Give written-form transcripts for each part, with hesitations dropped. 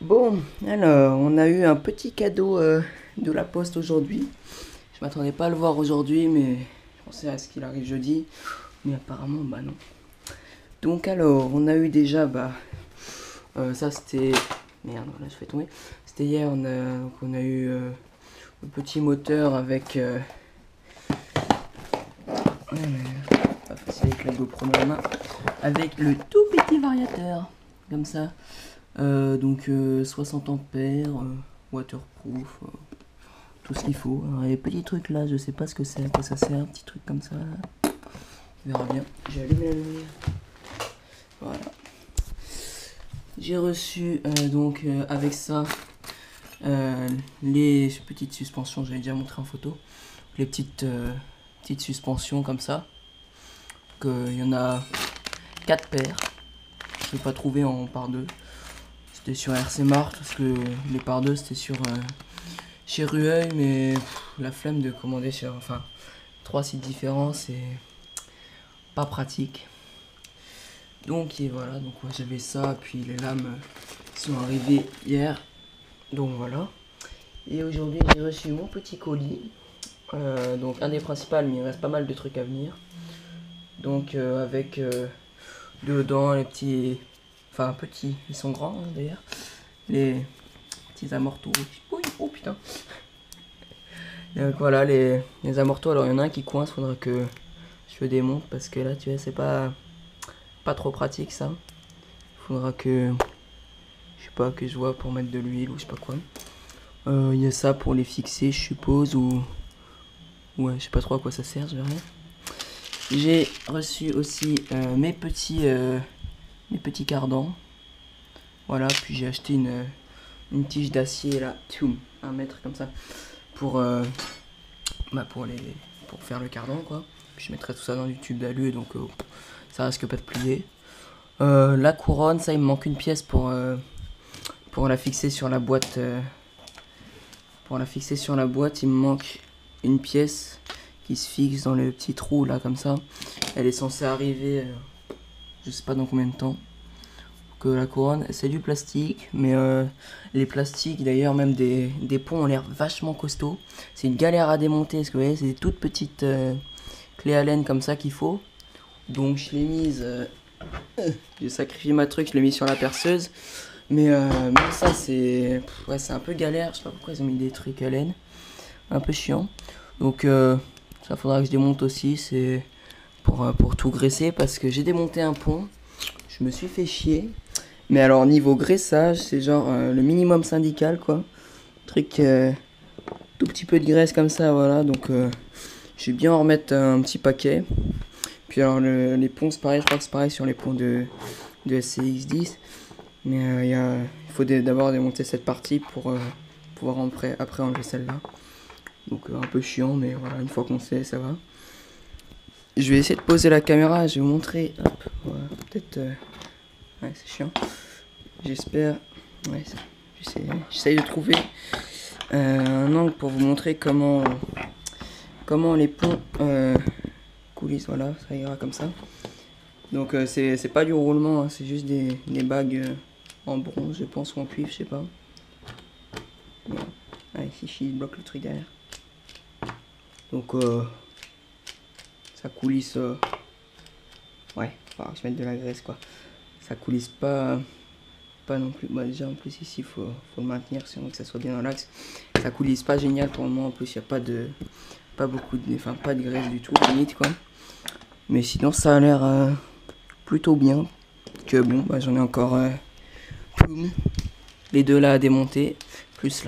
Bon, alors, on a eu un petit cadeau de la poste aujourd'hui. Je m'attendais pas à le voir aujourd'hui, mais je pensais à ce qu'il arrive jeudi. Mais apparemment, bah non. Donc alors, on a eu déjà, ça c'était... Merde, là je fais tomber. C'était hier, donc on a eu le petit moteur avec... pas facile avec la GoPro dans la main. Avec le tout petit variateur, comme ça. Donc 60 ampères, waterproof, tout ce qu'il faut. Alors, les petits trucs là, je sais pas ce que c'est, à quoi ça sert, un petit truc comme ça. Là. On verra bien. J'ai allumé la lumière. Voilà. J'ai reçu donc avec ça les petites suspensions, j'avais déjà montré en photo. Les petites suspensions comme ça. Il y en a 4 paires. Je n'ai pas trouvé en par 2. C'était sur RC Mart parce que les par 2 c'était sur chez Rueil, mais la flemme de commander sur 3 sites différents, c'est pas pratique. Donc et voilà, donc ouais, j'avais ça, puis les lames sont arrivées hier, donc voilà. Et aujourd'hui j'ai reçu mon petit colis, donc un des principaux, mais il reste pas mal de trucs à venir. Donc avec dedans les petits, petits, ils sont grands hein, d'ailleurs, les petits amortos. Oh putain. Donc voilà les amortos, alors il y en a un qui coince, faudra que je le démonte parce que là tu vois c'est pas trop pratique ça. Faudra que je sais pas, que je vois pour mettre de l'huile ou je sais pas quoi. Il y a ça pour les fixer je suppose, ou ouais je sais pas trop à quoi ça sert, je verrai. J'ai reçu aussi mes petits cardans. Voilà, puis j'ai acheté une tige d'acier là, 1 mètre comme ça, pour faire le cardan quoi. Puis je mettrai tout ça dans du tube d'alu, donc ça risque pas de plier. La couronne, ça il me manque une pièce pour la fixer sur la boîte. Pour la fixer sur la boîte, il me manque une pièce qui se fixe dans le petit trou là comme ça. Elle est censée arriver, je sais pas dans combien de temps. Que la couronne, c'est du plastique, mais les plastiques d'ailleurs, même des ponts ont l'air vachement costauds. C'est une galère à démonter, parce que vous voyez, c'est des toutes petites clés Allen comme ça qu'il faut. Donc je l'ai mise, j'ai sacrifié ma truc, je l'ai mis sur la perceuse. Mais même ça, c'est ouais, c'est un peu galère, je sais pas pourquoi ils ont mis des trucs Allen. Un peu chiant. Donc ça faudra que je démonte aussi, c'est pour tout graisser, parce que j'ai démonté un pont, je me suis fait chier. Mais alors niveau graissage, c'est genre le minimum syndical quoi. Truc tout petit peu de graisse comme ça, voilà. Donc je vais bien en remettre un petit paquet. Puis alors les ponts c'est pareil, je crois que c'est pareil sur les ponts de SCX10. Mais il faut d'abord démonter cette partie pour pouvoir après enlever celle-là. Donc un peu chiant, mais voilà, une fois qu'on sait, ça va. Je vais essayer de poser la caméra, je vais vous montrer. Hop, voilà, peut-être... ouais, c'est chiant. J'espère... Ouais, j'essaye de trouver un angle pour vous montrer comment les ponts coulissent. Voilà, ça ira comme ça. Donc c'est pas du roulement, hein, c'est juste des bagues en bronze, je pense, ou en cuivre, je sais pas. Voilà. Ah, ici, il bloque le truc derrière. Donc ça coulisse... ouais, faut se mettre de la graisse quoi. Ça coulisse pas non plus. Bah déjà en plus ici faut le maintenir sinon que ça soit bien dans l'axe. Ça coulisse pas génial pour le moment, en plus il n'y a pas beaucoup de... pas de graisse du tout, limite quoi. Mais sinon ça a l'air plutôt bien. Que bon, bah j'en ai encore les deux là à démonter, plus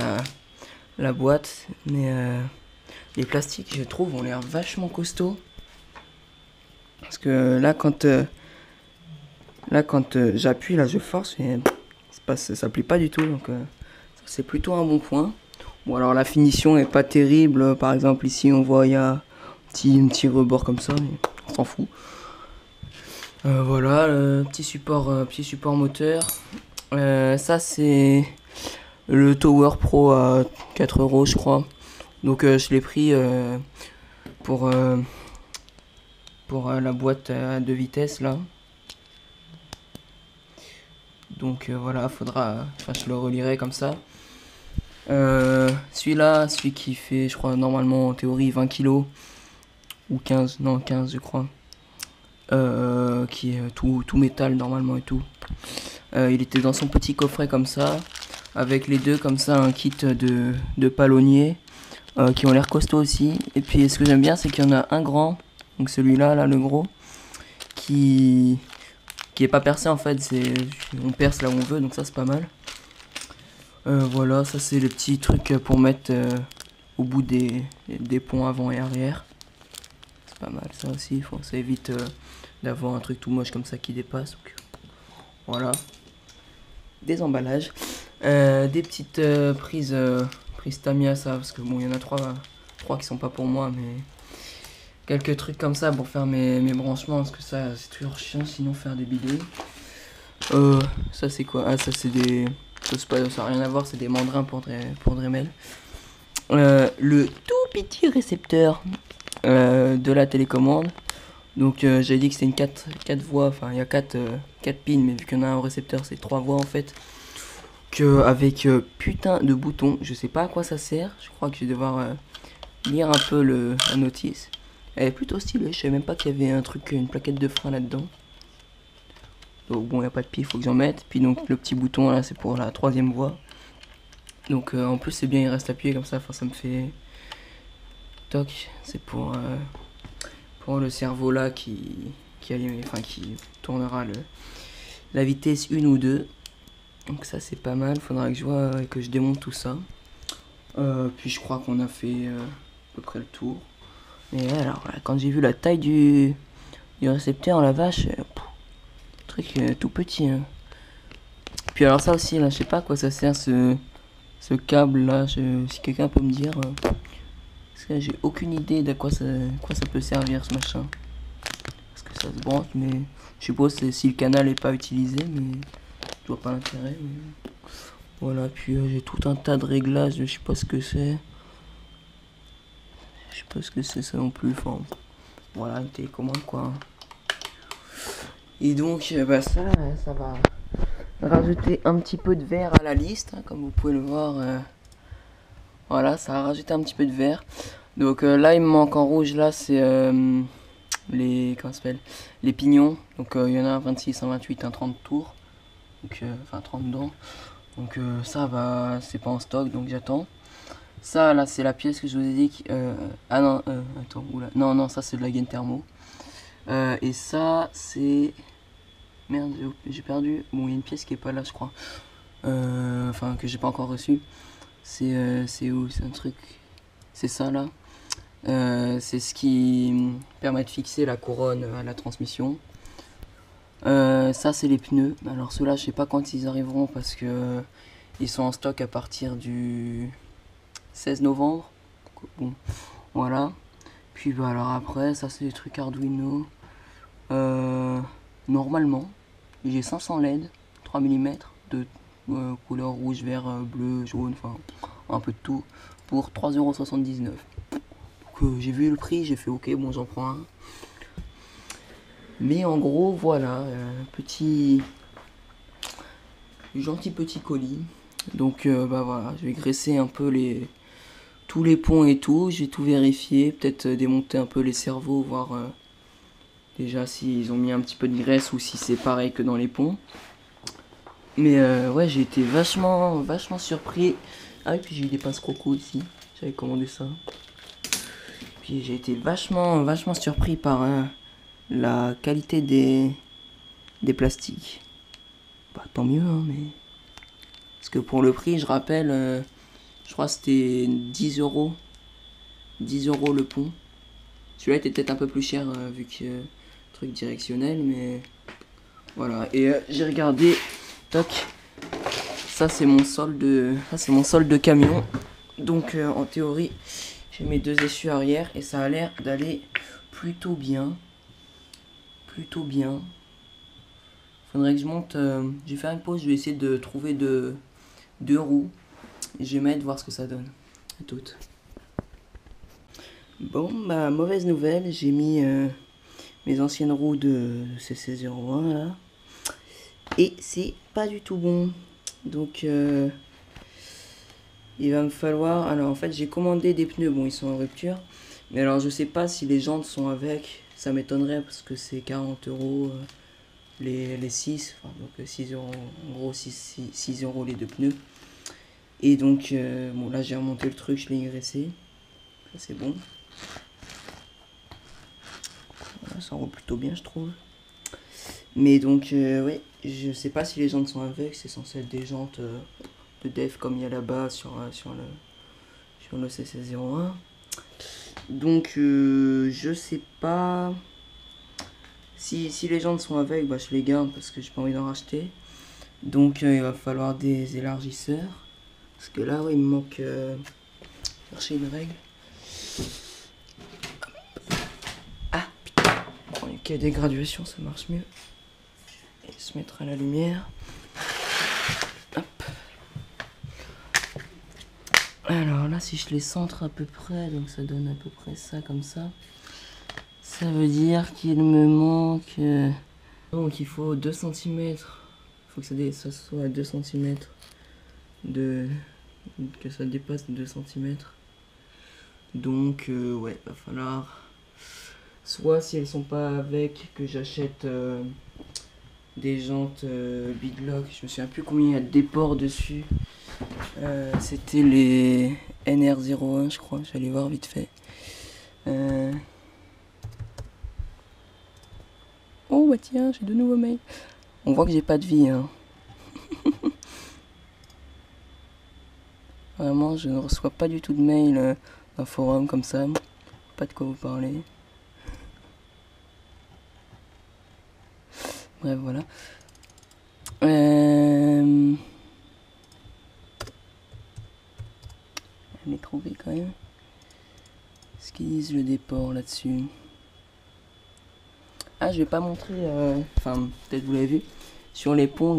la boîte. Mais les plastiques je trouve ont l'air vachement costauds. Parce que là quand j'appuie, là je force et ça plie pas du tout, donc c'est plutôt un bon point. Bon alors la finition est pas terrible, par exemple ici on voit il y a un petit rebord comme ça, mais on s'en fout. Voilà, petit support moteur. Ça c'est le Tower Pro à 4 € je crois. Donc je l'ai pris pour la boîte à 2 vitesses là. Donc voilà, faudra, enfin je le relirai comme ça. Celui-là, celui qui fait, je crois, normalement en théorie 20 kilos ou 15, non 15 je crois. Qui est tout métal normalement et tout. Il était dans son petit coffret comme ça, avec les deux comme ça, un kit de palonnier, qui ont l'air costauds aussi. Et puis ce que j'aime bien, c'est qu'il y en a un grand, donc celui-là, là, le gros, qui est pas percé en fait, on perce là où on veut, donc ça c'est pas mal. Voilà, ça c'est le petit truc pour mettre au bout des ponts avant et arrière. C'est pas mal ça aussi, ça évite d'avoir un truc tout moche comme ça qui dépasse. Donc, voilà. Des emballages. Des petites prises Tamiya, ça, parce que bon, il y en a trois qui sont pas pour moi, mais quelques trucs comme ça pour faire mes branchements, parce que ça c'est toujours chiant sinon faire des bidouilles. Ça c'est quoi? Ah, ça c'est des... Ça n'a rien à voir, c'est des mandrins pour Dremel. Le tout petit récepteur de la télécommande. Donc j'avais dit que c'était une 4 voix, enfin il y a 4 pins, mais vu qu'il y en a un au récepteur, c'est 3 voix en fait. Avec putain de boutons, je sais pas à quoi ça sert, je crois que je vais devoir lire un peu la notice. Elle est plutôt stylée, je savais même pas qu'il y avait un truc, une plaquette de frein là-dedans. Donc bon, il n'y a pas de pied, il faut que j'en mette. Puis donc le petit bouton là, c'est pour la 3ème voie. Donc en plus c'est bien, il reste appuyé comme ça, enfin ça me fait... Toc, c'est pour le cerveau là qui tournera la vitesse 1 ou 2. Donc ça c'est pas mal, faudra que je vois que je démonte tout ça. Puis je crois qu'on a fait à peu près le tour. Et alors là, quand j'ai vu la taille du récepteur, la vache, truc tout petit. Hein. Puis alors ça aussi là, je sais pas à quoi ça sert ce câble là, si quelqu'un peut me dire. Parce que j'ai aucune idée de quoi ça peut servir ce machin. Parce que ça se branche, mais je suppose si le canal est pas utilisé, mais je vois pas l'intérêt. Mais... Voilà, puis j'ai tout un tas de réglages, je sais pas ce que c'est. Je sais pas ce que c'est ça non plus. Enfin, voilà, une télécommande quoi. Et donc, bah ça va rajouter un petit peu de vert à la liste, hein, comme vous pouvez le voir. Voilà, ça a rajouté un petit peu de vert. Donc là, il me manque en rouge, là, c'est les pignons. Donc il y en a un 26, un 28, un 30 tours. Donc, enfin 30 dents. Donc ça va, c'est pas en stock, donc j'attends. Ça, là, c'est la pièce que je vous ai dit. Ah non, attends, oula. Non, ça c'est de la gaine thermo. Et ça, c'est... Merde, j'ai perdu. Bon, il y a une pièce qui est pas là, je crois. Enfin, que j'ai pas encore reçue. C'est où? C'est un truc... C'est ça, là. C'est ce qui permet de fixer la couronne à la transmission. Ça, c'est les pneus. Alors, ceux-là, je sais pas quand ils arriveront parce que ils sont en stock à partir du 16 novembre. Bon, voilà. Puis, bah, alors après, ça, c'est des trucs Arduino. Normalement, j'ai 500 LED, 3 mm de couleur rouge, vert, bleu, jaune, enfin un peu de tout, pour 3,79 €. Donc j'ai vu le prix, j'ai fait ok, bon j'en prends un. Mais en gros, voilà, gentil petit colis. Donc bah voilà, je vais graisser un peu tous les ponts et tout, j'ai tout vérifié, peut-être démonter un peu les cerveaux, voir déjà s'ils ont mis un petit peu de graisse ou si c'est pareil que dans les ponts. Mais ouais, j'ai été vachement surpris. Ah et puis j'ai eu des pinces croco ici, j'avais commandé ça. Puis j'ai été vachement surpris par la qualité des plastiques. Bah tant mieux hein, mais... Parce que pour le prix, je rappelle, je crois que c'était 10 €. 10 € le pont. Celui-là était peut-être un peu plus cher vu que truc directionnel, mais voilà. Et j'ai regardé, toc, ça c'est mon solde de camion. Donc en théorie, j'ai mes 2 essuies arrière et ça a l'air d'aller plutôt bien. Faudrait que je monte. Je vais faire une pause, je vais essayer de trouver deux roues. Et je vais mettre voir ce que ça donne. À toutes. Bon, bah mauvaise nouvelle, j'ai mis mes anciennes roues de CC01 là. Et c'est pas du tout bon. Donc il va me falloir... Alors en fait j'ai commandé des pneus, bon ils sont en rupture. Mais alors je sais pas si les jantes sont avec, ça m'étonnerait parce que c'est 40 euros les 6. Enfin donc 6 euros, en gros 6 euros les deux pneus. Et donc bon là j'ai remonté le truc, je l'ai graissé. Ça c'est bon. Voilà, ça roule plutôt bien je trouve. Mais donc ouais, je sais pas si les jantes sont avec, c'est censé être des jantes de def comme il y a là-bas sur le CC01. Donc je sais pas si les jantes sont avec, bah je les garde parce que j'ai pas envie d'en racheter. Donc il va falloir des élargisseurs. Parce que là ouais, il me manque chercher une règle. Ah putain, bon, il y a des graduations, ça marche mieux. Et se mettre à la lumière. Hop. Alors là si je les centre à peu près, donc ça donne à peu près ça comme ça. Ça veut dire qu'il me manque... donc il faut 2 cm. Il faut que ça soit à 2 cm. Que ça dépasse 2 cm. Donc ouais, va falloir... Soit si elles sont pas avec, que j'achète des jantes Biglock. Je me souviens plus combien il y a de déports dessus. C'était les NR01 je crois. J'allais voir vite fait. Oh bah tiens, j'ai de nouveaux mails. On voit que j'ai pas de vie, hein. Vraiment, je ne reçois pas du tout de mails d'un forum comme ça. Pas de quoi vous parler. Bref, voilà. Je l'ai trouvé quand même. Ce qu'ils disent le déport là-dessus. Ah, je vais pas montrer. Enfin, peut-être vous l'avez vu. Sur les ponts,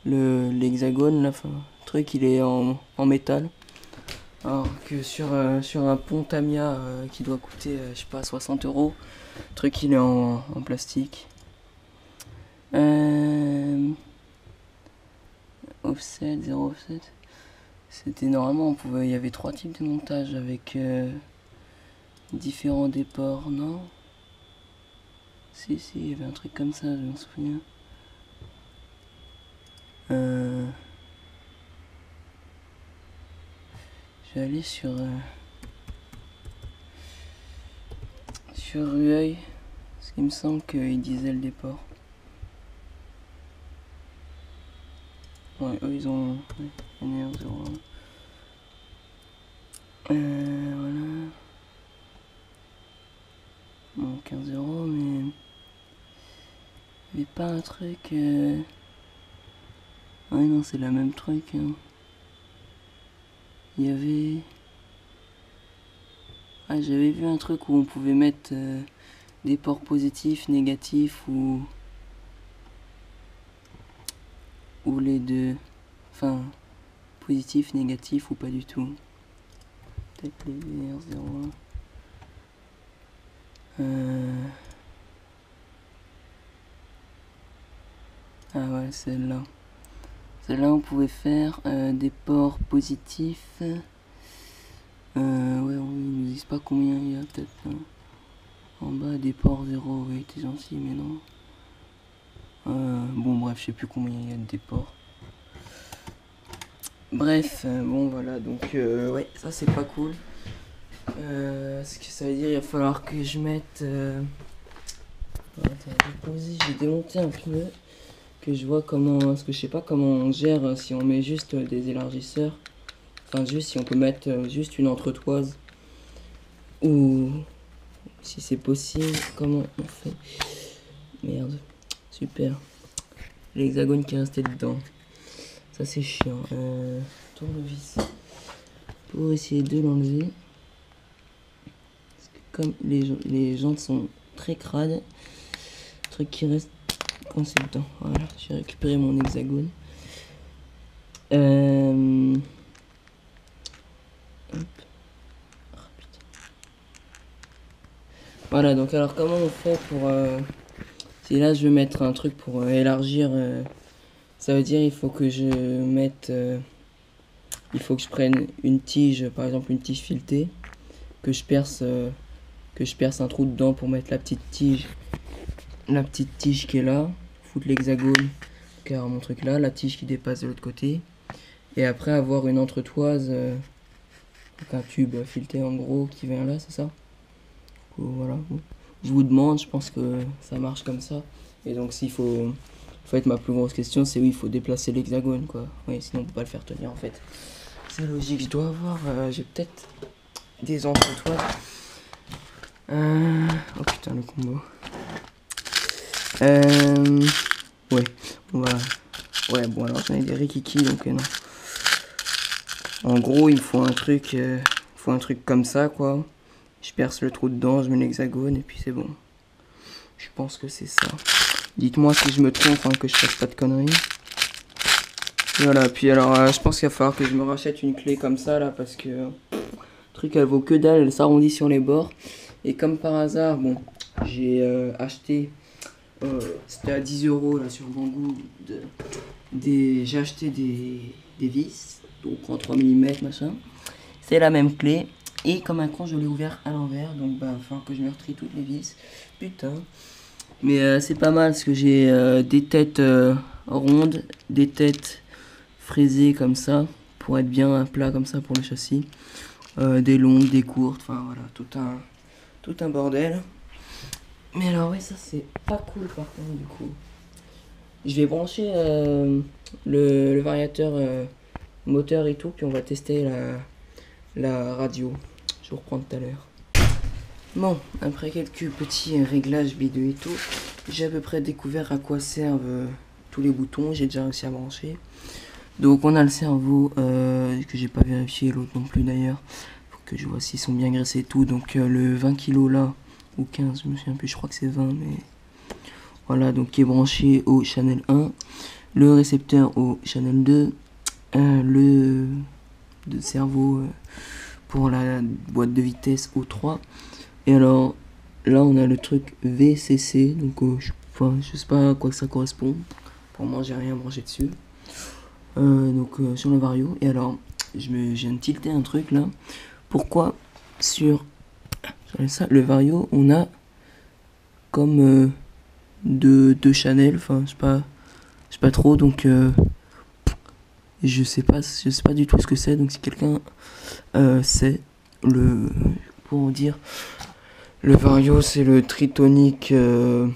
l'hexagone, là, enfin, le truc, il est en métal. Alors que sur un pont Tamiya qui doit coûter, je sais pas, 60 euros, le truc, il est en plastique. Offset, 0 offset. C'était normalement, il y avait 3 types de montage avec différents déports, non? Si, il y avait un truc comme ça, je m'en souviens. Je vais aller sur Rueil, parce qu'il me semble qu'il disait le déport. Ouais, eux ils ont NR01. Voilà. Bon, 15 euros, mais il n'y avait pas un truc. Ouais, non, c'est le même truc. Hein. Il y avait. Ah, j'avais vu un truc où on pouvait mettre des ports positifs, négatifs ou les deux. Enfin, positif, négatif ou pas du tout. Peut-être les VR01. Ah ouais, celle-là. Celle-là, on pouvait faire des ports positifs. Ouais, ils nous disent pas combien il y a, peut-être. En bas, des ports 0. Oui, t'es gentil, mais non. Bon, bref, je sais plus combien il y a de déports. Bref, bon, voilà, donc, ouais, ça c'est pas cool. Ce que ça veut dire, il va falloir que je mette. Attends, j'ai démonté un pneu. Que je vois comment. Parce que je sais pas comment on gère si on met juste des élargisseurs. Enfin, juste si on peut mettre juste une entretoise. Ou si c'est possible, comment on fait. Merde, super. L'hexagone qui est resté dedans. Ça c'est chiant. Tournevis. Pour essayer de l'enlever. Parce que comme les jantes sont très crades, le truc qui reste coincé dedans. Voilà, j'ai récupéré mon hexagone. Hop. Oh, putain. Voilà, donc alors comment on fait pour Si là je veux mettre un truc pour élargir, ça veut dire il faut que je mette, il faut que je prenne une tige, par exemple une tige filetée, que je perce un trou dedans pour mettre la petite tige qui est là, foutre l'hexagone car mon truc là, la tige qui dépasse de l'autre côté, et après avoir une entretoise, donc un tube fileté en gros qui vient là, c'est ça. Voilà. Je vous demande, je pense que ça marche comme ça. Et donc s'il faut, en fait ma plus grosse question c'est oui, il faut déplacer l'hexagone quoi. Oui, sinon on peut pas le faire tenir en fait. C'est logique, je dois avoir, j'ai peut-être des entretoises. Oh putain le combo. Ouais, voilà. Ouais bon alors j'en ai des rikiki donc non. En gros il me faut un truc, comme ça quoi. Je perce le trou dedans, je mets l'hexagone et puis c'est bon. Je pense que c'est ça. Dites-moi si je me trompe, hein, que je fasse pas de conneries. Voilà, puis alors je pense qu'il va falloir que je me rachète une clé comme ça là parce que le truc elle vaut que dalle, elle s'arrondit sur les bords. Et comme par hasard, bon, j'ai acheté, c'était à 10 € là sur Banggood, j'ai acheté des vis, donc en 3 mm machin. C'est la même clé. Et comme un con, je l'ai ouvert à l'envers, donc bah, il va falloir que je me retrie toutes les vis. Putain. Mais c'est pas mal parce que j'ai des têtes rondes, des têtes fraisées comme ça, pour être bien plat comme ça pour le châssis. Des longues, des courtes, enfin voilà, tout un bordel. Mais alors ouais, ça c'est pas cool par contre du coup. Je vais brancher le variateur moteur et tout, puis on va tester la radio. Je vous reprends tout à l'heure. Bon, après quelques petits réglages vidéo et tout, j'ai à peu près découvert à quoi servent tous les boutons. J'ai déjà réussi à brancher. Donc on a le cerveau que j'ai pas vérifié, l'autre non plus d'ailleurs. Faut que je vois s'ils sont bien graissés et tout. Donc le 20 kg là, ou 15, je me souviens plus, je crois que c'est 20, mais voilà, donc qui est branché au channel 1, le récepteur au channel 2, le cerveau pour la boîte de vitesse au 3. Et alors là on a le truc VCC, donc je sais pas à quoi ça correspond. Pour moi j'ai rien branché dessus. Donc sur le vario. Et alors je viens de tilter un truc là. Pourquoi sur ça, le vario on a comme deux channels, enfin je sais pas trop, donc je sais pas du tout ce que c'est. Donc si quelqu'un sait, pour dire, le vario c'est le tritonique, je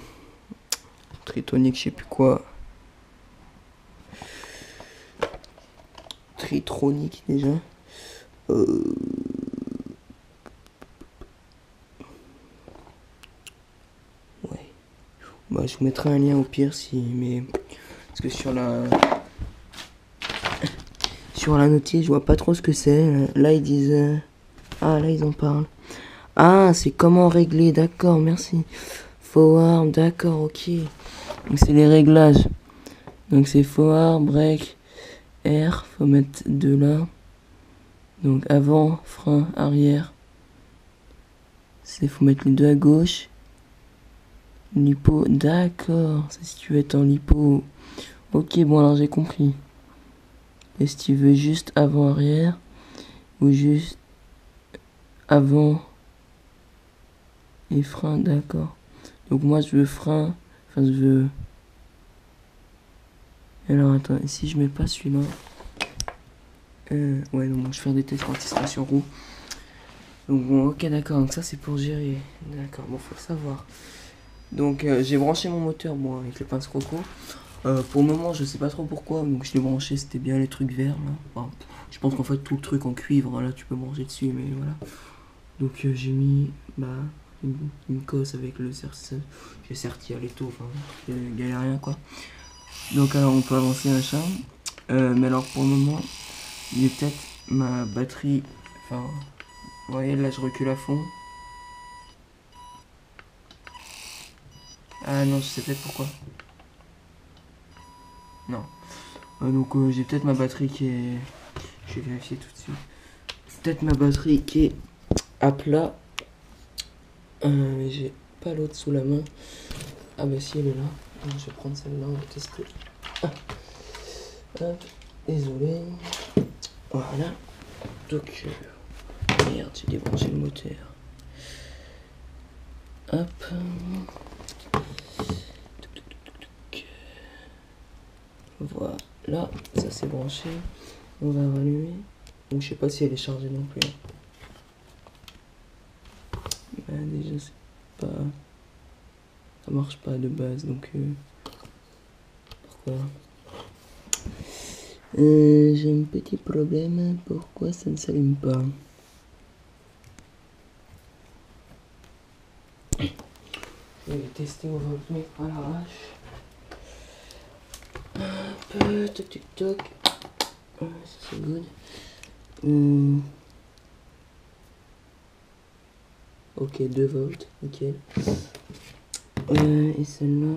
sais plus quoi, tritronique déjà, ouais, bah je vous mettrai un lien au pire mais parce que sur la notice je vois pas trop ce que c'est. Là ils disent ah là ils en parlent. Ah c'est comment régler, d'accord, merci. Forward, d'accord, ok. Donc c'est les réglages. Donc c'est forward, break, air, faut mettre deux là. Donc avant, frein, arrière. Faut mettre les deux à gauche. Lipo, d'accord. C'est si tu veux être en lipo. Ok, bon alors j'ai compris. Et si tu veux juste avant, arrière. Ou juste avant et frein, d'accord. Donc moi je veux frein. Enfin je veux... Alors attends, et si je mets pas celui-là, ouais donc je vais faire des tests quand il sera sur roue. Donc bon, ok d'accord, donc ça c'est pour gérer. D'accord, bon faut le savoir. Donc j'ai branché mon moteur bon avec le pince croco. Pour le moment je sais pas trop pourquoi, donc je l'ai branché, c'était bien les trucs verts là. Enfin, je pense qu'en fait tout le truc en cuivre là tu peux brancher dessus, mais voilà. Donc j'ai mis une cosse avec le j'ai serti à l'étau, enfin galérien quoi. Donc alors on peut avancer machin. Mais alors pour le moment, j'ai peut-être ma batterie. Enfin, vous voyez là je recule à fond. Ah non, je sais peut-être pourquoi. Non. Donc j'ai peut-être ma batterie qui est. Je vais vérifier tout de suite. Peut-être ma batterie qui est à plat. Mais j'ai pas l'autre sous la main. Ah bah si, elle est là. Donc, je vais prendre celle-là, on va tester. Ah. Hop, désolé. Voilà. Donc, merde, j'ai débranché le moteur. Hop. Voilà, ça c'est branché. On va rallumer. Donc je sais pas si elle est chargée non plus. Bah, déjà c'est pas... Ça marche pas de base donc... Pourquoi j'ai un petit problème. Pourquoi ça ne s'allume pas? Je vais tester au voltmètre à l'arrache. Hop, toc toc toc. Ça c'est good. Ok, 2 volts, nickel. Et celle-là.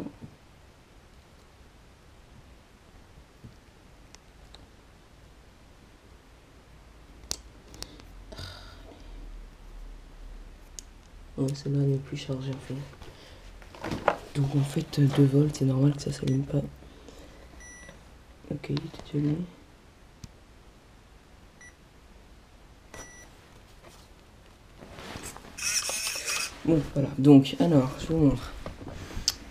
Ouais, celle-là n'est plus chargée en fait. Donc en fait 2 volts, c'est normal que ça s'allume pas. Ok, il était déjà allumé. Bon, voilà. Donc, alors, je vous montre.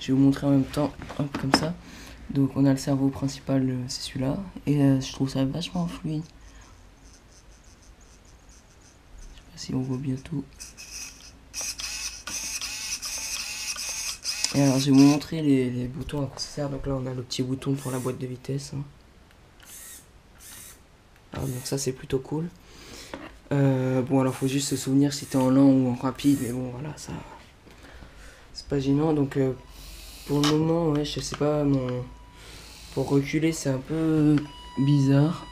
Je vais vous montrer en même temps, hop, comme ça. Donc, on a le cerveau principal, c'est celui-là. Et je trouve ça vachement fluide. Je sais pas si on voit bien tout. Et alors, je vais vous montrer les boutons à quoi ça sert. Donc là, on a le petit bouton pour la boîte de vitesse. Alors, donc ça, c'est plutôt cool. Bon, alors, faut juste se souvenir si t'es en lent ou en rapide. Mais bon, voilà, ça... C'est pas gênant. Donc, pour le moment, ouais, je sais pas, pour reculer, c'est un peu bizarre.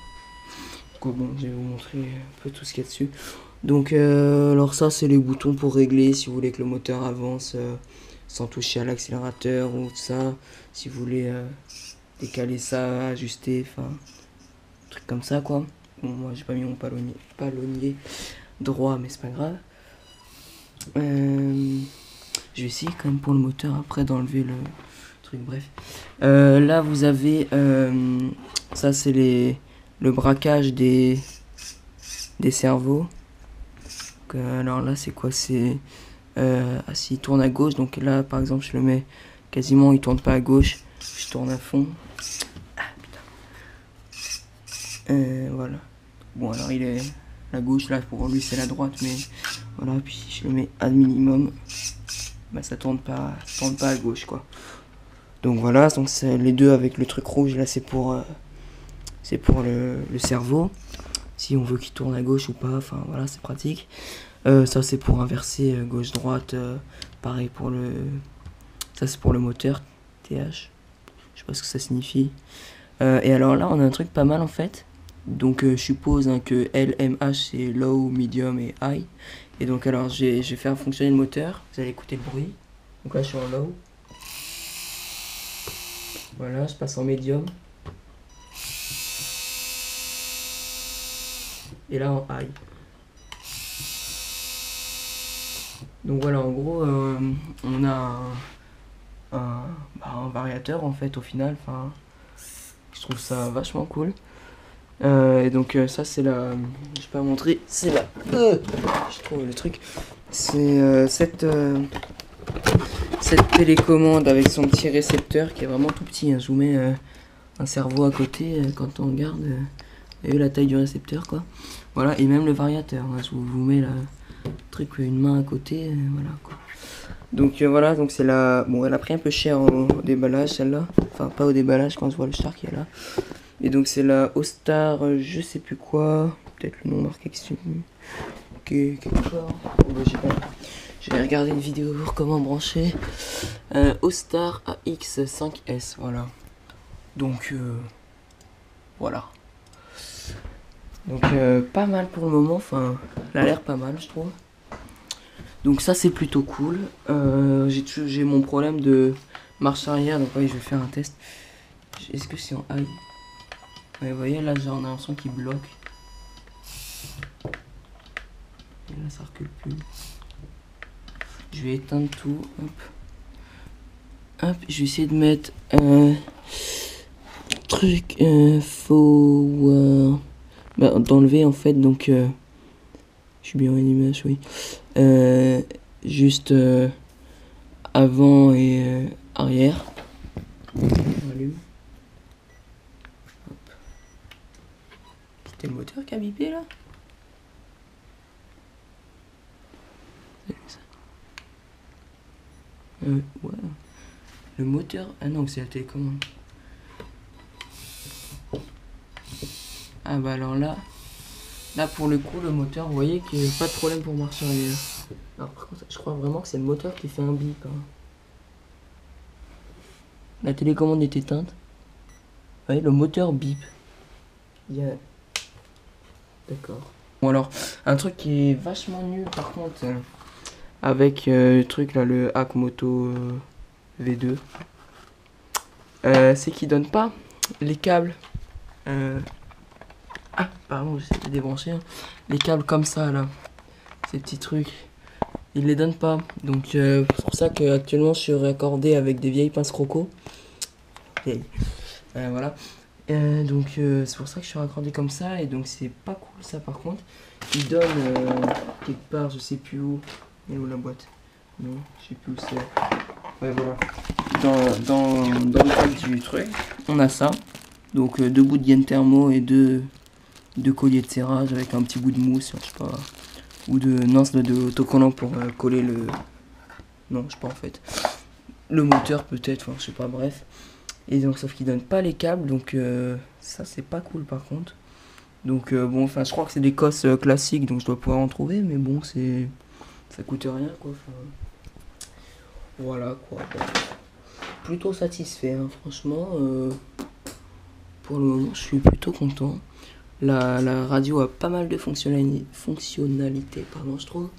Bon, je vais vous montrer un peu tout ce qu'il y a dessus. Donc, alors ça, c'est les boutons pour régler si vous voulez que le moteur avance sans toucher à l'accélérateur ou tout ça. Si vous voulez décaler ça, ajuster, enfin, un truc comme ça, quoi. Bon, moi, j'ai pas mis mon palonnier droit, mais c'est pas grave. Je vais essayer quand même pour le moteur après d'enlever le truc, bref. Là, vous avez, ça, c'est le braquage des cerveaux. Donc, alors là, c'est quoi? C'est s'il tourne à gauche, donc là, par exemple, je le mets quasiment, il tourne pas à gauche. Je tourne à fond. Ah, putain. Voilà. Bon, alors il est la gauche, là, pour lui, c'est la droite, mais voilà. Puis je le mets à minimum. Bah, ça tourne pas à gauche, quoi. Donc voilà, donc c'est les deux avec le truc rouge, là, c'est pour le cerveau. Si on veut qu'il tourne à gauche ou pas, enfin voilà, c'est pratique. Ça c'est pour inverser gauche-droite, pareil pour le... Ça c'est pour le moteur, TH, je sais pas ce que ça signifie. Et alors là on a un truc pas mal en fait. Donc je suppose hein, que LMH c'est low, medium et high. Et donc alors je vais faire fonctionner le moteur, vous allez écouter le bruit. Donc là je suis en low. Voilà, je passe en medium. Et là en high. Donc voilà, en gros, on a un variateur en fait au final. Enfin, je trouve ça vachement cool. Et donc ça c'est la... Je vais pas montrer, c'est la... je trouve le truc. C'est cette télécommande avec son petit récepteur qui est vraiment tout petit. Hein. Je vous mets un cerveau à côté quand on regarde. Et la taille du récepteur quoi. Voilà, et même le variateur. Hein. Je vous mets le truc, une main à côté. Voilà quoi. Donc voilà, donc c'est la... Bon, elle a pris un peu cher au déballage celle-là. Enfin, pas au déballage quand je vois le char qui est là. Et donc c'est la Ostar, je sais plus quoi. Peut-être le nom marqué quelque part. Je vais regarder une vidéo pour comment brancher. Ostar AX5S, voilà. Donc voilà. Donc pas mal pour le moment, enfin, elle a l'air pas mal je trouve. Donc ça c'est plutôt cool. J'ai mon problème de marche arrière, donc oui je vais faire un test. Est-ce que c'est en high? Ouais, vous voyez là on a un son qui bloque. Et là ça recule plus. Je vais éteindre tout. Hop. Hop, je vais essayer de mettre un truc d'enlever en fait, donc je suis bien en image, oui. Juste avant et arrière. On allume. Hop. C'était le moteur qui a bipé là. Ouais. Le moteur. Ah non, c'est la télécommande. Ah bah alors là pour le coup, le moteur, vous voyez qu'il n'y a pas de problème pour marche arrière. Alors par contre, je crois vraiment que c'est le moteur qui fait un bip. Hein. La télécommande est éteinte. Vous voyez, le moteur bip. D'accord. Bon alors, un truc qui est vachement nul par contre, avec le truc là, le Hack Moto V2, c'est qu'il donne pas les câbles. Ah, pardon, j'essaie de débrancher. Hein. Les câbles comme ça là, ces petits trucs, il les donne pas. Donc c'est pour ça que actuellement je suis raccordé avec des vieilles pinces croco. Voilà. Donc c'est pour ça que je suis raccordé comme ça, et donc c'est pas cool ça par contre. Il donne quelque part, je sais plus où. Et où la boîte? Non, je sais plus où c'est. Ouais, voilà. Dans le cadre du truc, on a ça. Donc 2 bouts de gaine thermo et deux colliers de serrage avec un petit bout de mousse, je sais pas. Ou non, c'est de autocollant pour coller le. Non, je sais pas en fait. Le moteur peut-être, enfin je sais pas, bref. Et donc sauf qu'il donne pas les câbles, donc ça c'est pas cool par contre. Donc bon, enfin je crois que c'est des cosses classiques, donc je dois pouvoir en trouver, mais bon, ça coûte rien quoi. Voilà quoi. Plutôt satisfait, hein, franchement. Pour le moment, je suis plutôt content. La radio a pas mal de fonctionnalités, pardon, je trouve.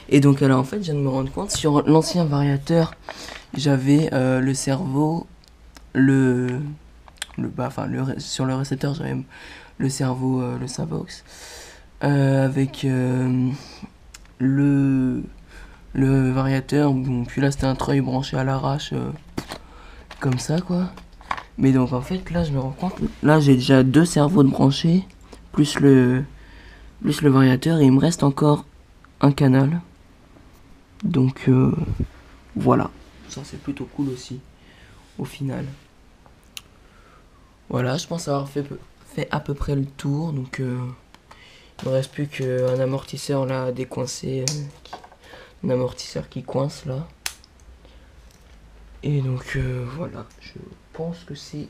Et donc alors en fait, je viens de me rendre compte, sur l'ancien variateur, j'avais le cerveau, sur le récepteur, j'avais le cerveau, le Savox, avec le variateur. Bon, puis là c'était un treuil branché à l'arrache, comme ça quoi. Mais donc en fait là je me rends compte, là j'ai déjà 2 cerveaux de branchés, plus le variateur, et il me reste encore un canal. Donc voilà, ça c'est plutôt cool aussi au final. Voilà, je pense avoir fait à peu près le tour. Donc il me reste plus qu'un amortisseur là à décoincer, un amortisseur qui coince là. Et donc voilà, je pense que c'est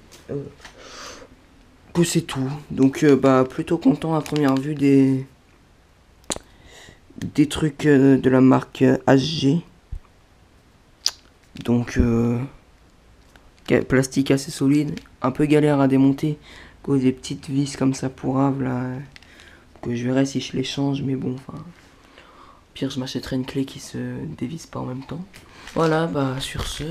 tout. Donc bah plutôt content à première vue des trucs de la marque HG. Donc plastique assez solide, un peu galère à démonter à cause des petites vis comme ça pourraves là, que je verrai si je les change, mais bon, enfin pire je m'achèterai une clé qui se dévisse pas en même temps. Voilà, bah sur ce